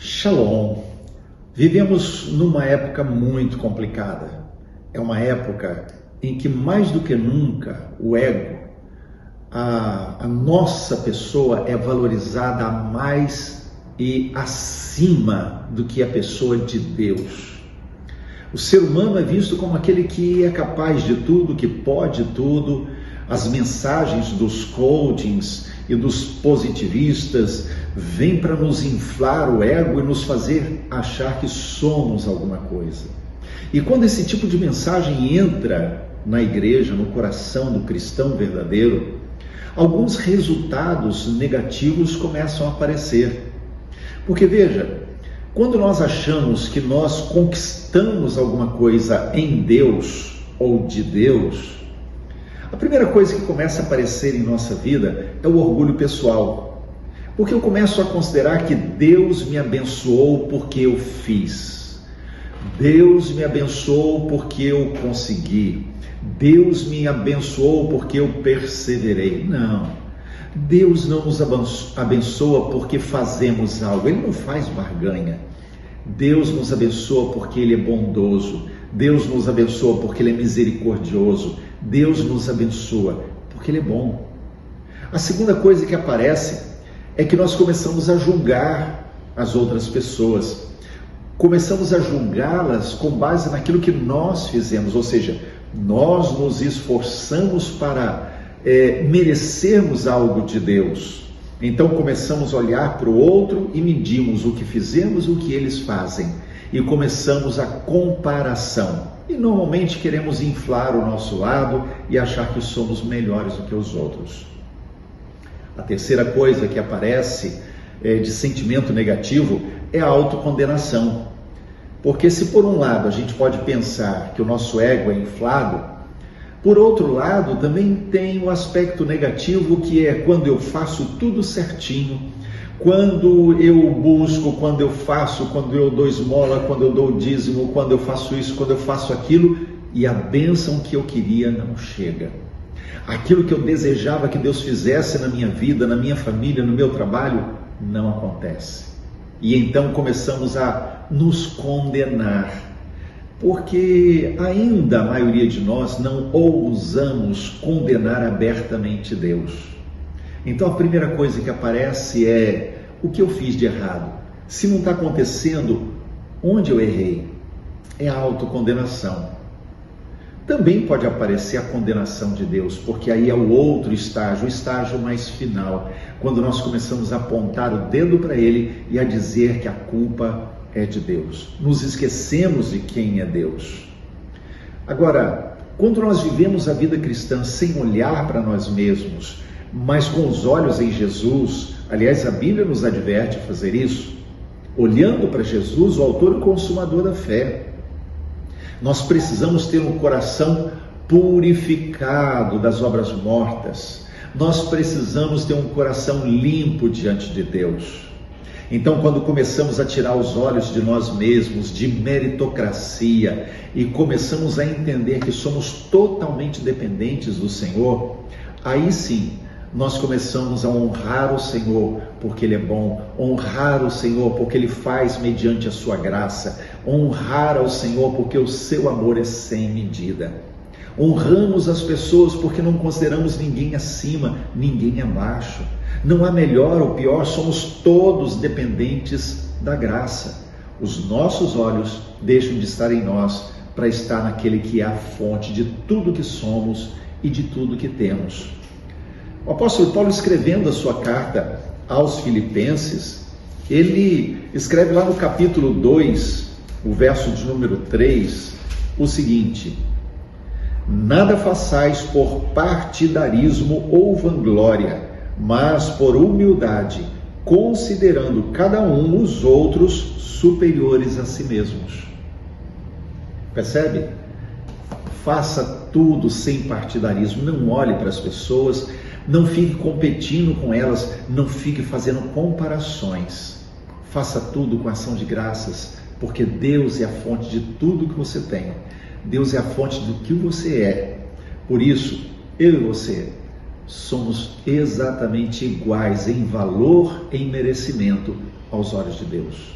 Shalom. Vivemos numa época muito complicada. É uma época em que mais do que nunca o ego, a nossa pessoa é valorizada a mais e acima do que a pessoa de Deus. O ser humano é visto como aquele que é capaz de tudo, que pode tudo. As mensagens dos coachings e dos positivistas vêm para nos inflar o ego e nos fazer achar que somos alguma coisa. E quando esse tipo de mensagem entra na igreja, no coração do cristão verdadeiro, alguns resultados negativos começam a aparecer. Porque veja, quando nós achamos que nós conquistamos alguma coisa em Deus ou de Deus, a primeira coisa que começa a aparecer em nossa vida é o orgulho pessoal. Porque eu começo a considerar que Deus me abençoou porque eu fiz. Deus me abençoou porque eu consegui. Deus me abençoou porque eu perseverei. Não. Deus não nos abençoa porque fazemos algo. Ele não faz barganha. Deus nos abençoa porque Ele é bondoso. Deus nos abençoa porque Ele é misericordioso. Deus nos abençoa porque Ele é bom. A segunda coisa que aparece é que nós começamos a julgar as outras pessoas. Começamos a julgá-las com base naquilo que nós fizemos, ou seja, nós nos esforçamos para merecermos algo de Deus. Então começamos a olhar para o outro e medimos o que fizemos e o que eles fazem. E começamos a comparação. E normalmente queremos inflar o nosso lado e achar que somos melhores do que os outros. A terceira coisa que aparece de sentimento negativo é a autocondenação. Porque se por um lado a gente pode pensar que o nosso ego é inflado, por outro lado também tem o aspecto negativo, que é quando eu faço tudo certinho, quando eu busco, quando eu faço, quando eu dou esmola, quando eu dou dízimo, quando eu faço isso, quando eu faço aquilo, e a bênção que eu queria não chega. Aquilo que eu desejava que Deus fizesse na minha vida, na minha família, no meu trabalho, não acontece. E então começamos a nos condenar, porque ainda a maioria de nós não ousamos condenar abertamente Deus. Então a primeira coisa que aparece é o que eu fiz de errado. Se não está acontecendo, onde eu errei? É a autocondenação. Também pode aparecer a condenação de Deus, porque aí é o outro estágio, o estágio mais final, quando nós começamos a apontar o dedo para Ele e a dizer que a culpa é de Deus. Nos esquecemos de quem é Deus. Agora, quando nós vivemos a vida cristã sem olhar para nós mesmos, mas com os olhos em Jesus, aliás, a Bíblia nos adverte a fazer isso, olhando para Jesus, o autor e consumador da fé. Nós precisamos ter um coração purificado das obras mortas. Nós precisamos ter um coração limpo diante de Deus. Então, quando começamos a tirar os olhos de nós mesmos, de meritocracia, e começamos a entender que somos totalmente dependentes do Senhor, aí sim, nós começamos a honrar o Senhor porque Ele é bom, honrar o Senhor porque Ele faz mediante a sua graça, honrar ao Senhor porque o seu amor é sem medida. Honramos as pessoas porque não consideramos ninguém acima, ninguém abaixo. Não há melhor ou pior, somos todos dependentes da graça. Os nossos olhos deixam de estar em nós para estar naquele que é a fonte de tudo que somos e de tudo que temos. O apóstolo Paulo, escrevendo a sua carta aos Filipenses, ele escreve lá no capítulo 2, o verso de número 3, o seguinte: nada façais por partidarismo ou vanglória, mas por humildade, considerando cada um os outros superiores a si mesmos. Percebe? Faça tudo sem partidarismo, não olhe para as pessoas, não fique competindo com elas, não fique fazendo comparações. Faça tudo com ação de graças, porque Deus é a fonte de tudo que você tem. Deus é a fonte do que você é. Por isso, eu e você somos exatamente iguais em valor, em merecimento aos olhos de Deus.